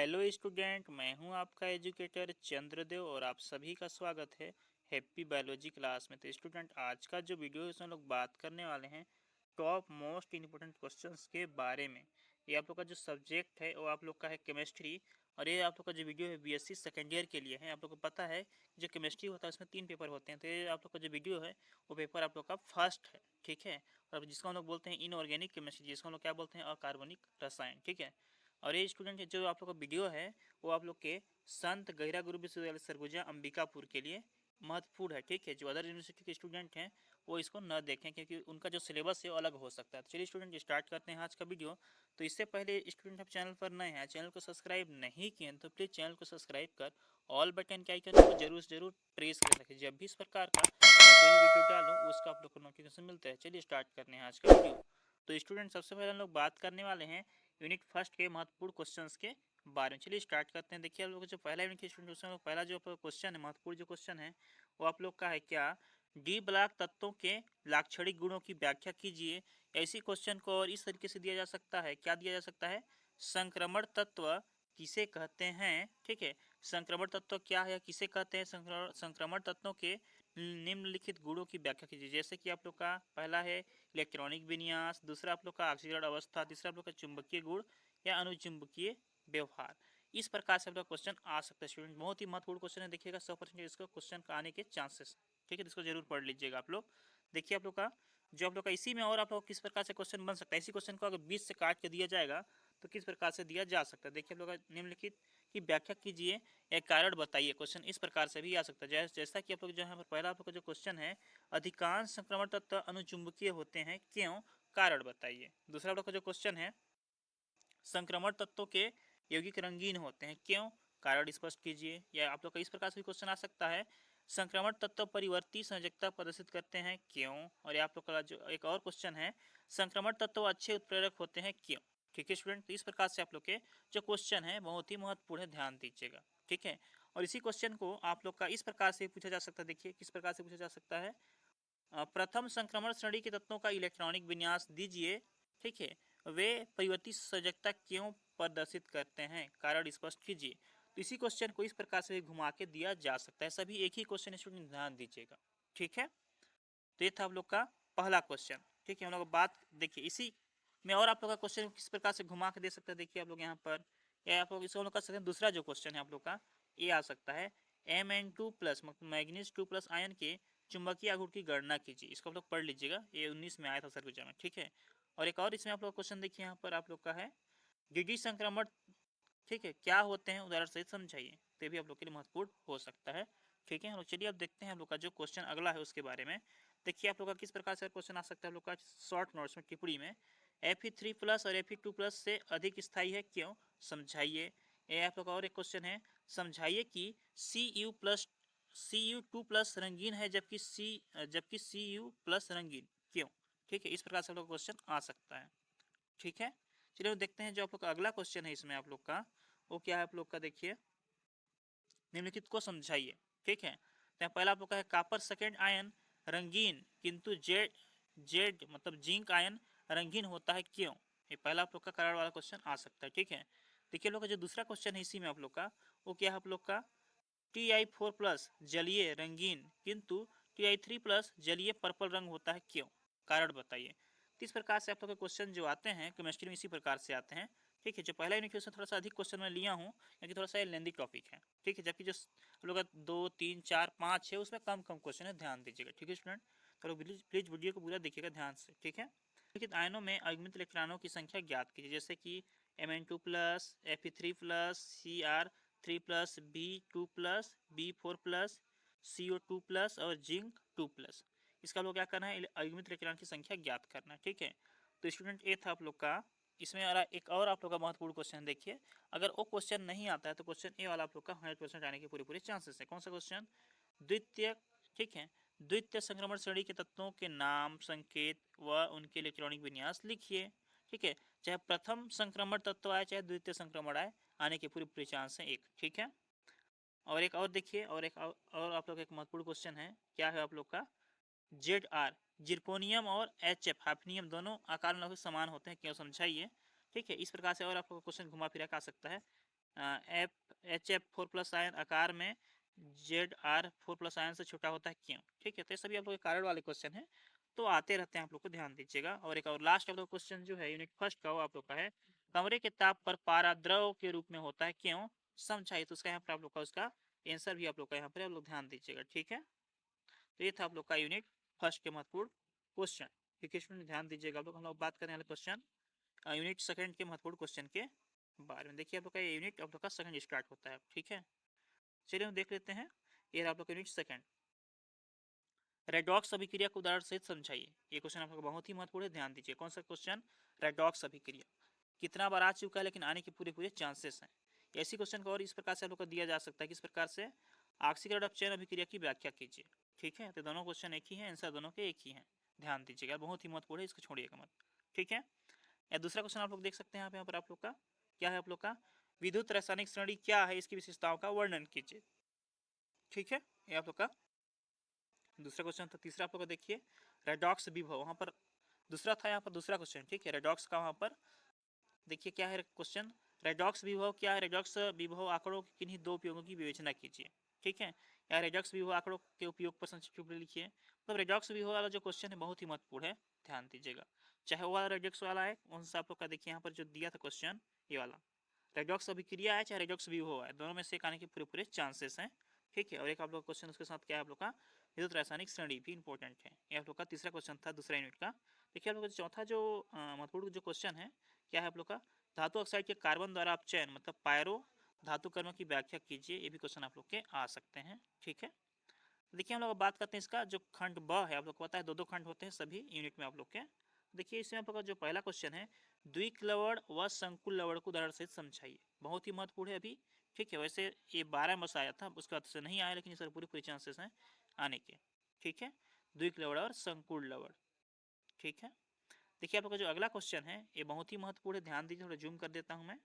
Hello student, मैं हूं आपका एजुकेटर चंद्रदेव और आप सभी का स्वागत है हैप्पी बायोलॉजी क्लास में। तो स्टूडेंट, आज का जो वीडियो है उसमें लोग बात करने वाले हैं टॉप मोस्ट इम्पोर्टेंट क्वेश्चंस के बारे में। ये आप लोग का जो सब्जेक्ट है वो आप लोग का है केमिस्ट्री, और ये आप लोग का जो वीडियो है बीएससी सेकेंड ईयर के लिए है। आप लोग को पता है जो केमिस्ट्री होता है उसमें 3 पेपर होते हैं, तो ये आप लोग का जो वीडियो है वो पेपर आप लोग का फर्स्ट है, ठीक है। और जिसको हम लोग बोलते हैं इनऑर्गेनिक केमिस्ट्री, जिसको हम लोग क्या बोलते हैं अकार्बनिक रसायन, ठीक है। और ये स्टूडेंट जो आप लोग का वीडियो है वो आप लोग के संत गहिरा गुरु विश्वविद्यालय सरगुजा अंबिकापुर के लिए महत्वपूर्ण है, ठीक है। जो अदर यूनिवर्सिटी के स्टूडेंट हैं वो इसको न देखें क्योंकि उनका जो सिलेबस है वो अलग हो सकता है। तो चलिए स्टूडेंट स्टार्ट करते हैं आज का वीडियो। तो इससे पहले स्टूडेंट आप चैनल पर नए हैं, चैनल को सब्सक्राइब नहीं किए हैं तो प्लीज़ चैनल को सब्सक्राइब कर ऑल बटन के आइकन को जरूर जरूर प्रेस कर रखें। जब भी इस प्रकार का मैं कोई वीडियो डालूँ उसका आप लोग को नोटिफिकेशन मिलता है। चलिए स्टार्ट करते हैं आज का वीडियो। तो स्टूडेंट सबसे पहले हम लोग बात करने वाले हैं यूनिट फर्स्ट के महत्वपूर्ण क्वेश्चंस के बारे में। चलिए स्टार्ट करते हैं। देखिए आप लोग का जो पहला यूनिट के स्टूडेंट उसमें पहला जो क्वेश्चन है, महत्वपूर्ण जो क्वेश्चन है वो आप लोग का है क्या डी ब्लॉक तत्वों के लाक्षणिक गुणों की व्याख्या कीजिए। ऐसी क्वेश्चन को और इस तरीके से दिया जा सकता है, क्या दिया जा सकता है, संक्रमण तत्व किसे कहते हैं, ठीक है। संक्रमण तत्व क्या है, किसे कहते हैं, संक्रमण तत्वों के निम्नलिखित गुणों की व्याख्या कीजिए। जैसे कि आप लोग का पहला है इलेक्ट्रॉनिक विन्यास, दूसरा आप लोग का ऑक्सीकरण अवस्था, तीसरा आप लोग का चुंबकीय गुण या अनुचुंबकीय व्यवहार। इस प्रकार से आप लोग क्वेश्चन आ सकता है स्टूडेंट। बहुत ही महत्वपूर्ण क्वेश्चन है, देखिएगा 100% इसका क्वेश्चन का आने के चांसेस, ठीक है। इसको जरूर पढ़ लीजिएगा आप लोग। देखिए आप लोग का जो आप लोग का इसी में और आप लोग किस प्रकार से क्वेश्चन बन सकता है, इसी क्वेश्चन को अगर 20 से काट के दिया जाएगा तो किस प्रकार से दिया जा सकता है। देखिए आप लोग का निम्नलिखित की व्याख्या कीजिए, एक कारण बताइए। क्वेश्चन इस प्रकार से भी आ सकता है जैसा कि आप लोग जो है पहला आप लोग का जो क्वेश्चन है, अधिकांश संक्रमण तत्व अनुचुंबकीय होते हैं, क्यों, कारण बताइए। दूसरा आप लोग का जो क्वेश्चन है, संक्रमण तत्वों के यौगिक रंगीन होते हैं, क्यों, कारण स्पष्ट कीजिए। या आप लोग का इस प्रकार से भी क्वेश्चन आ सकता है, संक्रमण तत्व परिवर्ती संयोजकता प्रदर्शित करते हैं, क्यों। और आप लोग का जो एक और क्वेश्चन है, संक्रमण तत्व अच्छे उत्प्रेरक होते हैं, क्यों। ठीक है स्टूडेंट, तो इस प्रकार से आप लोग के जो क्वेश्चन है बहुत ही महत्वपूर्ण है, ध्यान दीजिएगा, ठीक है। और इसी क्वेश्चन को आप लोग का इस प्रकार से पूछा जा सकता है। देखिए किस प्रकार से पूछा जा सकता है, प्रथम संक्रमण श्रेणी के तत्वों का इलेक्ट्रॉनिक विन्यास दीजिए, ठीक है। वे परिवर्ती सजगता क्यों प्रदर्शित करते हैं, कारण स्पष्ट कीजिए। तो इसी क्वेश्चन को इस प्रकार से घुमा के दिया जा सकता है। सभी एक ही क्वेश्चन स्टूडेंट, ध्यान दीजिएगा, ठीक है। तो ये था आप लोग का पहला क्वेश्चन, ठीक है। हम लोग बात देखिए इसी में और आप लोग का क्वेश्चन किस प्रकार से घुमा के दे सकते हैं। देखिए आप लोग यहाँ पर या आप लोग इसको हम लोग कर सकते हैं। दूसरा जो क्वेश्चन है आप लोग का ये आ सकता है, Mn2+ मैग्नीज 2+ आयन के चुंबकीय आघूर्ण की गणना कीजिए। इसको आप लोग पढ़ लीजिएगा, ये 19 में आया था सरगुजा में, ठीक है। और एक और इसमें आप लोग क्वेश्चन देखिए यहाँ पर आप लोग का है डीडी संक्रमण, ठीक है, क्या होते हैं उदाहरण सहित समझाइए। तो भी आप लोग के लिए महत्वपूर्ण हो सकता है, ठीक है। हम लोग चलिए अब देखते हैं हम लोग का जो क्वेश्चन अगला है उसके बारे में। देखिए आप लोग का किस प्रकार से क्वेश्चन आ सकता है। हम लोग का शॉर्ट नोट्स में टिप्पणी में Fe3+ और Fe2+ से अधिक स्थायी है, क्यों, समझाइए। ये आप लोग का और एक क्वेश्चन है, समझाइए कि Cu2+ रंगीन है जबकि Cu+ रंगीन, क्यों, ठीक है। इस प्रकार से आप लोग क्वेश्चन आ सकता है, ठीक है। चलिए देखते हैं जो आप लोग का अगला क्वेश्चन है इसमें आप लोग का वो क्या है। आप लोग का देखिए निम्नलिखित को समझाइए, ठीक है। तो पहला आप लोग का है कापर सेकेंड आयन रंगीन किंतु जेड जेड मतलब जिंक आयन रंगीन होता है, क्यों। ये पहला आप लोग का कारण वाला क्वेश्चन आ सकता है, ठीक है। देखिए लोग का जो दूसरा क्वेश्चन है इसी में आप लोग का वो क्या है, आप लोग का Ti4+ जलीय रंगीन किंतु Ti3+ जलीय पर्पल रंग होता है, क्यों, कारण बताइए। तो इस प्रकार से आप लोग के क्वेश्चन जो आते हैं केमिस्ट्री में इसी प्रकार से आते हैं, ठीक है। जो पहला यूनिट क्वेश्चन थोड़ा सा अधिक क्वेश्चन मैं लिया हूँ क्योंकि थोड़ा सा लेंदी टॉपिक है, ठीक है। जबकि जो लोग 2 3 4 5 है उसमें कम कम क्वेश्चन है, ध्यान दीजिएगा, ठीक है स्टूडेंट। तो प्लीज वीडियो को पूरा देखिएगा ध्यान से, ठीक है। लिखित आयनों में अयुग्मित इलेक्ट्रॉनों की संख्या ज्ञात कीजिए। जैसे कि Mn2+, Fe3+, Cr3+, B2+, B4+, CO2+ और जिंक 2+। इसका लोग क्या करना है, अयुग्मित इलेक्ट्रॉन की संख्या ज्ञात करना है, ठीक है। तो स्टूडेंट ये था आप लोग का। इसमें एक और आप लोग का महत्वपूर्ण क्वेश्चन देखिए, अगर वो क्वेश्चन नहीं आता है तो क्वेश्चन ए वाला आप लोग का 100% आने के पूरे पूरे चांसेस है। कौन सा क्वेश्चन, द्वितीय, ठीक है, द्वितीय संक्रमण श्रेणी के तत्वों के नाम, संकेत व उनके इलेक्ट्रॉनिक विन्यास लिखिए, ठीक है। चाहे प्रथम संक्रमण तत्व आए चाहे द्वितीय संक्रमण आए, आने के पूरे पूरे चांस है एक, ठीक है। और एक और देखिए और आप लोग एक महत्वपूर्ण क्वेश्चन है, क्या है आप लोग का ZR जिरकोनियम और HF हाफनियम दोनों आकार में लगभग समान होते हैं, क्यों, समझाइए, ठीक है। इस प्रकार से और आपको क्वेश्चन घुमा फिरा कर आ सकता है। HF4+ आयन आकार में ZR4+ आयन से छोटा होता है क्यों? ठीक है, तो ये सभी आप लोग के कारण वाले क्वेश्चन है, तो आते रहते हैं, आप लोग को ध्यान दीजिएगा। और एक और लास्ट आप लोग क्वेश्चन जो है यूनिट फर्स्ट का, वो आप लोग का है कमरे के ताप पर पारा द्रव के रूप में होता है क्यों? समझाइए। तो उसका यहाँ पर आप लोग का उसका आंसर भी आप लोग का यहाँ पर आप लोग ध्यान दीजिएगा। ठीक है, तो ये था आप लोग का यूनिट फर्स्ट के महत्वपूर्ण क्वेश्चन। ठीक है स्टूडेंट, ध्यान दीजिएगा। आप लोग हम लोग बात करने वाले क्वेश्चन यूनिट सेकंड के महत्वपूर्ण क्वेश्चन के बारे में। देखिए आप लोग का यूनिट आप लोग का सेकंड स्टार्ट होता है। ठीक है, चलिए हम देख लेते हैं। ये आप लोग का यूनिट सेकंड, रेडॉक्स अभिक्रिया को उदाहरण सहित समझाइए। ये क्वेश्चन आप लोग बहुत ही महत्वपूर्ण है, ध्यान दीजिए। कौन सा क्वेश्चन? रेडॉक्स अभिक्रिया कितना बार आ चुका है, लेकिन आने के पूरे पूरे चांसेस हैं। ऐसी क्वेश्चन को और इस प्रकार से आप लोग को दिया जा सकता है, किस प्रकार से? ऑक्सीकरण अपचयन अभिक्रिया की व्याख्या कीजिए। ठीक है, तो दोनों क्वेश्चन एक ही है, आंसर दोनों के एक ही है, ध्यान दीजिएगा, बहुत ही महत्वपूर्ण है, इसको छोड़िएगा मत। ठीक है, या दूसरा क्वेश्चन आप लोग देख सकते हैं यहाँ पर आप लोग का क्या है, आप लोग का विद्युत रासायनिक श्रेणी क्या है, इसकी विशेषताओं का वर्णन कीजिए। ठीक है, ये आप लोग का दूसरा क्वेश्चन था। तीसरा आप लोग देखिए रेडॉक्स विभव, वहां पर दूसरा था, यहाँ पर दूसरा क्वेश्चन। ठीक है, रेडॉक्स का वहां पर देखिए क्या है क्वेश्चन, रेडॉक्स विभव क्या है, रेडॉक्स विभव आंकड़ों के किन्हीं दो उपयोगों की विवेचना कीजिए। ठीक है, या रेडॉक्स विभव आंकड़ों के उपयोग पर संक्षिप्त टिप्पणी लिखिए। मतलब रेडॉक्स विभव वाला जो क्वेश्चन है बहुत ही महत्वपूर्ण है, ध्यान दीजिएगा। चाहे वो वाला रेडॉक्स वाला है, उन सब आप लोग का देखिए यहाँ पर जो दिया था क्वेश्चन, ये वाला रेडॉक्स अभिक्रिया है चाहे रेडॉक्स विभव है, दोनों में से एक आने के पूरे पूरे चांसेस हैं। ठीक है, और एक आप लोग क्वेश्चन उसके साथ क्या है आप लोग का विद्युत रासायनिक श्रेणी भी इंपॉर्टेंट है। ये आप लोग का तीसरा क्वेश्चन था दूसरा यूनिट का। देखिए आप लोग का चौथा जो महत्वपूर्ण जो क्वेश्चन है क्या है आप लोग का, धातु ऑक्साइड के कार्बन द्वारा अपचयन मतलब पायरो धातु कर्म की व्याख्या कीजिए। ये भी क्वेश्चन आप लोग के आ सकते हैं। ठीक है, देखिए हम लोग बात करते हैं इसका जो खंड ब है, आप लोग को पता है दो दो खंड होते हैं सभी यूनिट में आप लोग के। देखिए इसमें आप लोग का जो पहला क्वेश्चन है द्विक लवण व संकुल लवण को उदाहरण सहित समझाइए, बहुत ही महत्वपूर्ण है अभी। ठीक है, वैसे ये 12 में आया था, उसके बाद से नहीं आया, लेकिन इस पूरी पूरी चांसेस हैं आने के। ठीक है, द्विक लवण और संकुल लवण। ठीक है, देखिए आप लोग का जो अगला क्वेश्चन है ये बहुत ही महत्वपूर्ण है, ध्यान दीजिए, थोड़ा जूम कर देता हूँ मैं।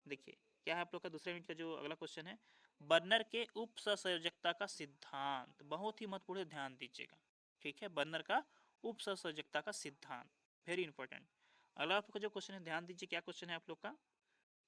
देखिए क्या है आप लोग का दूसरे यूनिट का जो अगला क्वेश्चन है, बर्नर के उप सहसंयोजकता का सिद्धांत, बहुत ही महत्वपूर्ण है, ध्यान दीजिएगा। ठीक है, बर्नर का उप सहसंयोजकता का सिद्धांत, वेरी इंपॉर्टेंट। अगला आप लोग का जो क्वेश्चन है ध्यान दीजिए, क्या क्वेश्चन है आप लोग का,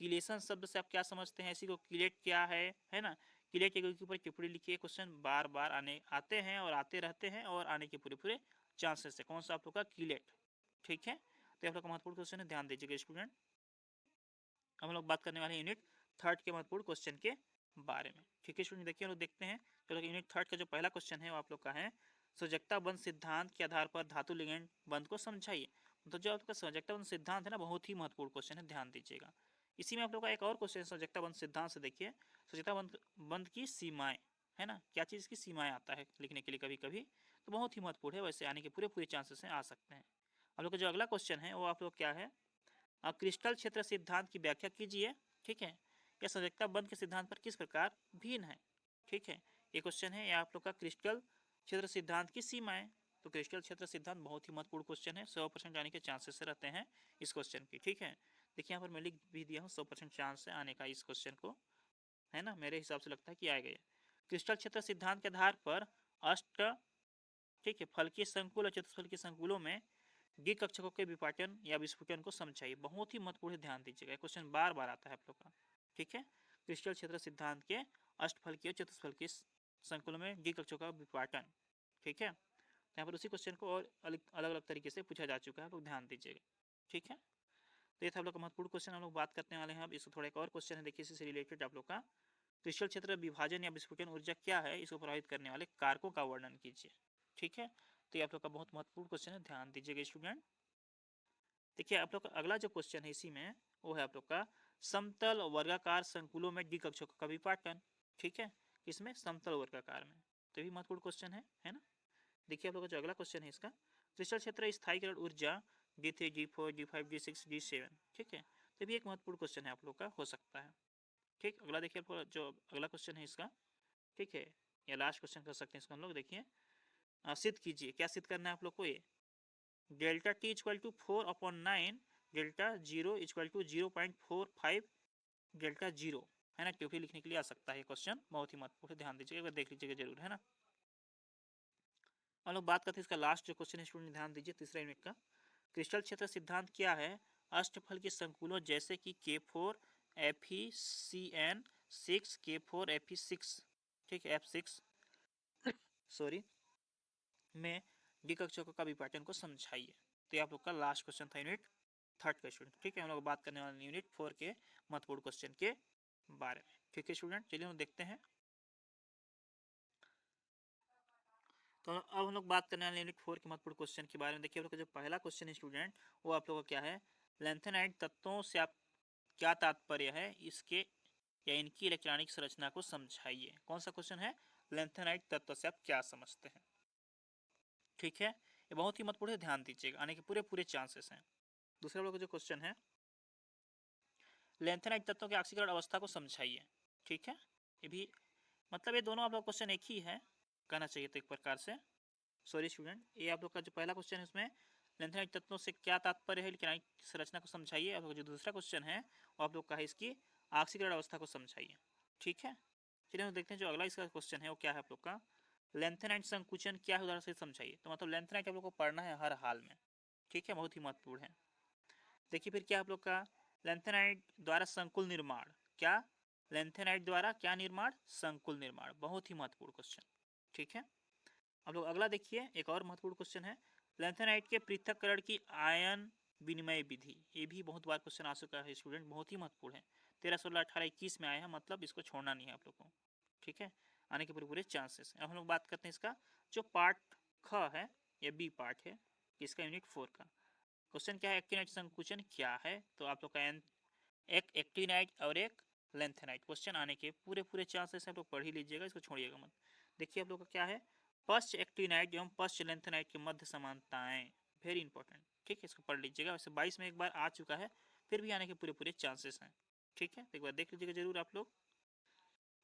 किलेशन शब्द से आप क्या समझते हैं, इसी को किलेट क्या है ना, किलेट के ऊपर टिप्पणी लिखिए। क्वेश्चन बार बार आते हैं और आते रहते हैं और आने के पूरे पूरे चांसेस है। कौन सा आप लोग का? किलेट। ठीक है, तो आप लोग का महत्वपूर्ण क्वेश्चन है, ध्यान दीजिएगा स्टूडेंट। हम लोग बात करने वाले हैं यूनिट थर्ड के महत्वपूर्ण क्वेश्चन के बारे में। ठीक है स्टूडेंट, देखिए हम लोग देखते हैं। चलो यूनिट थर्ड का जो पहला क्वेश्चन है वो आप लोग का है संयोजकता बंध सिद्धांत के आधार पर धातु लिगेंड बंध को समझाइए। तो जो आपका संयोजकता बंध सिद्धांत है ना, बहुत ही महत्वपूर्ण क्वेश्चन है, ध्यान दीजिएगा। इसी में आप लोग का एक और क्वेश्चन संयोजकता बंध सिद्धांत से, देखिए संयोजकता बंध की सीमाएं है ना, क्या चीज़ की सीमाएं आता है लिखने के लिए कभी कभी, तो बहुत ही महत्वपूर्ण है, वैसे आने के पूरे पूरे चांसेस हैं, आ सकते हैं। आप लोग का जो अगला क्वेश्चन है वो आप लोग क्या है, क्रिस्टल क्षेत्र सिद्धांत की व्याख्या कीजिए। ठीक है, यह संयोजकता बंध के सिद्धांत पर किस प्रकार भिन्न है। ठीक है, ये क्वेश्चन है, यह आप लोग का क्रिस्टल क्षेत्र सिद्धांत की सीमाएं। तो क्रिस्टल क्षेत्र सिद्धांत बहुत ही महत्वपूर्ण क्वेश्चन है, 100% आने के चांसेस रहते हैं इस क्वेश्चन की। ठीक है, देखिए यहाँ पर मैं लिख भी दिया हूँ 100% चांस है आने का इस क्वेश्चन को, है ना, मेरे हिसाब से लगता है कि आएगा ये। क्रिस्टल क्षेत्र सिद्धांत के आधार पर अष्ट, ठीक है, फलकीय संकुल और चतुष्फलकीय संकुलों में डी कक्षकों के विपाटन या विस्फुटन को समझाइए, बहुत ही महत्वपूर्ण, ध्यान दीजिएगा, क्वेश्चन बार बार आता है आप लोग का। ठीक है, क्रिस्टल क्षेत्र सिद्धांत के अष्टफलकीय चतुष्फलकीय संकुलों में डी कक्षकों का विपाटन। ठीक है, यहाँ पर उसी क्वेश्चन को और अलग अलग तरीके से पूछा जा चुका है, आप लोग ध्यान दीजिएगा। ठीक है, तो ये था आप लोग का महत्वपूर्ण क्वेश्चन, हम लोग बात करने वाले हैं अब इसको थोड़ा एक और क्वेश्चन है, देखिए इससे रिलेटेड आप लोग का क्रिस्टल क्षेत्र विभाजन या विस्फोटन ऊर्जा क्या है, इसको प्रभावित करने वाले कारकों का वर्णन कीजिए। ठीक है, तो ये आप लोग का बहुत महत्वपूर्ण क्वेश्चन है, ध्यान दीजिएगा स्टूडेंट। देखिए आप लोग का अगला जो क्वेश्चन है इसी में वो है आप लोग का समतल वर्गाकार संकुलों में डी कक्षकों का विपाटन। ठीक है, इसमें समतल वर्गाकार में, तो भी महत्वपूर्ण क्वेश्चन है ना। देखिए आप लोग का जो अगला क्वेश्चन है इसका क्रिस्टल क्षेत्र स्थायीकरण ऊर्जा D3 D4 D5 D6 D7। ठीक है, तो भी एक महत्वपूर्ण क्वेश्चन है आप लोग का, हो सकता है। ठीक, अगला देखिए आपको जो अगला क्वेश्चन है इसका, ठीक है, या लास्ट क्वेश्चन कर सकते हैं इसको हम लोग। देखिए सिद्ध कीजिए, क्या सिद्ध करना है आप लोग को, ये delta T equal to 4/9 delta 0 equal to 0.45 delta 0, है ना, क्योंकि लिखने के लिए आ सकता है क्वेश्चन, बहुत ही महत्वपूर्ण, ध्यान दीजिएगा, अगर देख लीजिएगा जरूर, है ना। हम लोग बात करते हैं इसका लास्ट जो क्वेश्चन है स्टूडेंट, ध्यान दीजिए, तीसरा यूनिट का क्रिस्टल क्षेत्र सिद्धांत क्या है, अष्टफल के संकुलों जैसे कि K4 FeCN6 K4 Fe6, ठीक है, F6 सॉरी में डी कक्षा का भी पैटर्न को समझाइए। तो ये आप लोग का लास्ट क्वेश्चन था यूनिट 3 का स्टूडेंट, ठीक है। हम लोग बात करने वाले यूनिट 4 के महत्वपूर्ण क्वेश्चन के बारे में, ठीक है स्टूडेंट। चलिए हम देखते हैं। तो अब हम लोग बात करने वाले यूनिट 4 के महत्वपूर्ण क्वेश्चन के बारे में। देखिए हम लोग का जो पहला क्वेश्चन है स्टूडेंट, वो आप लोग का क्या है, लैंथेनाइट तत्वों से आप क्या तात्पर्य है, इसके या इनकी इलेक्ट्रॉनिक संरचना को समझाइए। कौन सा क्वेश्चन है, लैंथेनाइट तत्व से आप क्या समझते हैं, ठीक है। ये बहुत ही महत्वपूर्ण है, ध्यान दीजिएगा, आने के पूरे पूरे चांसेस हैं। दूसरा लोग का जो क्वेश्चन है, लैंथेनाइट तत्वों के ऑक्सीकरण अवस्था को समझाइए, ठीक है। ये भी मतलब ये दोनों आप लोग क्वेश्चन एक ही है, कहना चाहिए तो एक प्रकार से। सॉरी स्टूडेंट, ये आप लोग का जो पहला क्वेश्चन है उसमें लैंथेनाइट तत्वों से क्या तात्पर्य है, इलेक्ट्रॉनिक संरचना को समझाइए। आप लोग जो दूसरा क्वेश्चन है वो आप लोग का है इसकी ऑक्सीकरण अवस्था को समझाइए, ठीक है। चलिए हम देखते हैं जो अगला इसका क्वेश्चन है वो क्या है आप लोग का, लैंथेनाइट संकुचन क्या है उदाहरण से समझाइए। तो मतलब लैंथेनाइट आप लोग को पढ़ना है हर हाल में, ठीक है, बहुत ही महत्वपूर्ण है। देखिए फिर क्या आप लोग का, लैंथेनाइट द्वारा संकुल निर्माण, क्या लैंथेनाइट द्वारा क्या निर्माण, संकुल निर्माण, बहुत ही महत्वपूर्ण क्वेश्चन, ठीक है। अब लोग अगला देखिए, एक और महत्वपूर्ण क्वेश्चन है, लैंथेनाइट के पृथक्करण की आयन विनिमय विधि। ये भी बहुत बार क्वेश्चन आ चुका है स्टूडेंट, बहुत ही महत्वपूर्ण है। 13, 16, 18, 21 में आया है, मतलब इसको छोड़ना नहीं है आप लोग को, ठीक है, आने के पूरे पूरे चांसेस हैं। अब हम लोग बात करते हैं इसका जो पार्ट ख है या बी पार्ट है इसका यूनिट 4 का। क्वेश्चन क्या है, एक्टिनाइट संकुचन क्या है। तो आप लोग का एक एक्टिनाइट और एक लेंथेनाइट क्वेश्चन आने के पूरे पूरे चांसेस हैं, आप लोग पढ़ ही लीजिएगा, इसको छोड़िएगा मत। देखिए आप लोग का क्या है, पश्च एक्टिनाइट एवं पश्च लेंथेनाइट के मध्य समानताएं, वेरी इंपॉर्टेंट, ठीक है, इसको पढ़ लीजिएगा। वैसे 22 में एक बार आ चुका है, फिर भी आने के पूरे पूरे चांसेस हैं, ठीक है, तो एक बार देख लीजिएगा जरूर आप लोग।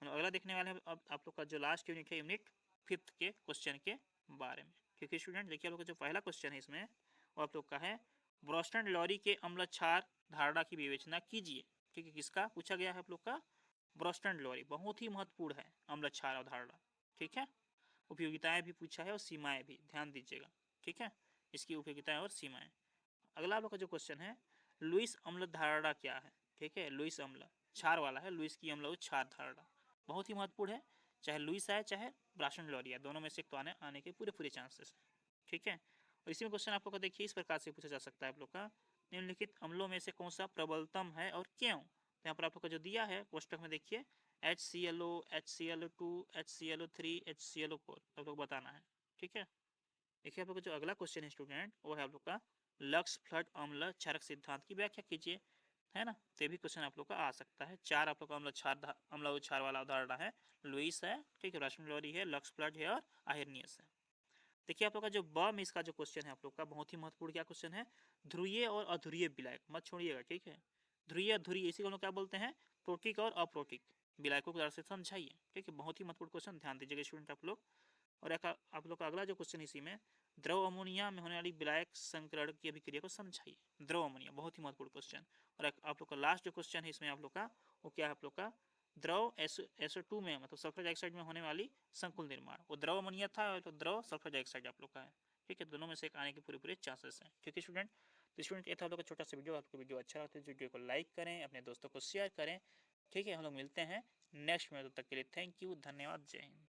हम अगला देखने वाले हैं अब आप लोग का जो लास्ट यूनिट है यूनिट 5 के क्वेश्चन के बारे में, ठीक है स्टूडेंट। देखिए आप लोग का जो पहला क्वेश्चन है इसमें वो आप लोग का है, ब्रोस्टन लॉरी के अम्ल क्षार धारणा की विवेचना कीजिए, ठीक है। किसका पूछा गया है आप लोग का, ब्रोस्टन लॉरी, बहुत ही महत्वपूर्ण है अम्ल क्षार अवधारणा, ठीक है। उपयोगिताएं भी पूछा है और सीमाएं भी, ध्यान दीजिएगा, ठीक है, इसकी उपयोगिताएं और सीमाएं। अगला आप लोग का जो क्वेश्चन है, लुईस अम्ल धारणा क्या है, ठीक है, लुईस अम्ल क्षार वाला है, लुईस की अम्ल क्षार धारणा बहुत ही महत्वपूर्ण है, चाहे लुईस आए चाहे ब्राशन लॉरी आए, दोनों में से एक तो आने के पूरे पूरे चांसेस हैं, ठीक है। और इसी में क्वेश्चन आप लोग का देखिए इस प्रकार से पूछा जा सकता है आप लोग का, निम्नलिखित अम्लों में से कौन सा प्रबलतम है और क्यों। तो यहाँ पर आप लोग का जो दिया है कोष्टक में देखिए, HClO, HClO2, HClO3, HClO4 आप लोग बताना है, ठीक है। देखिए आप लोग का जो अगला क्वेश्चन है स्टूडेंट वो है आप लोग का, लक्स फ्लड अम्ल क्षारक सिद्धांत की व्याख्या कीजिए, है ना। तो भी क्वेश्चन आप लोग का आ सकता है। 4 आप लोग का अम्ल क्षार वाला उदाहरण है, लुईस है, ठीक है, राशन लॉरी है, लक्स फ्लड है और आयरनियस है। देखिए आप लोग का जो ब में इसका जो क्वेश्चन है आप लोग का बहुत ही महत्वपूर्ण क्या क्वेश्चन है, ध्रुवीय और अध्रुवीय विलायक, मत छोड़िएगा, ठीक है। ध्रुवीय अध्रुवीय इसी को लोग क्या बोलते हैं, प्रोटिक और अप्रोटिक विलायकों को समझाइए, ठीक है, बहुत ही महत्वपूर्ण क्वेश्चन, ध्यान दीजिएगा स्टूडेंट आप लोग। और आप लोग का अगला जो क्वेश्चन इसी में, द्रव अमोनिया में होने वाली विलायक संकरण की अभिक्रिया को समझाइए, द्रव अमोनिया, बहुत ही महत्वपूर्ण क्वेश्चन। और आप लोग का लास्ट जो क्वेश्चन है इसमें आप लोग का वो क्या है, आप लोग का द्रव SO2 में मतलब सल्फर डाइऑक्साइड में होने वाली संकुल निर्माण, वो द्रव अमोनिया था और तो द्रव सल्फर डाइऑक्साइड आप लोग का है, ठीक है, दोनों में से एक आने के पूरे पूरे चांसेस हैं, ठीक है स्टूडेंट। तो स्टूडेंट ये था आप लोग का छोटा सा वीडियो, आपको वीडियो अच्छा लगता है वीडियो को लाइक करें, अपने दोस्तों को शेयर करें, ठीक है। हम लोग मिलते हैं नेक्स्ट में, तब तक के लिए थैंक यू, धन्यवाद, जय हिंद।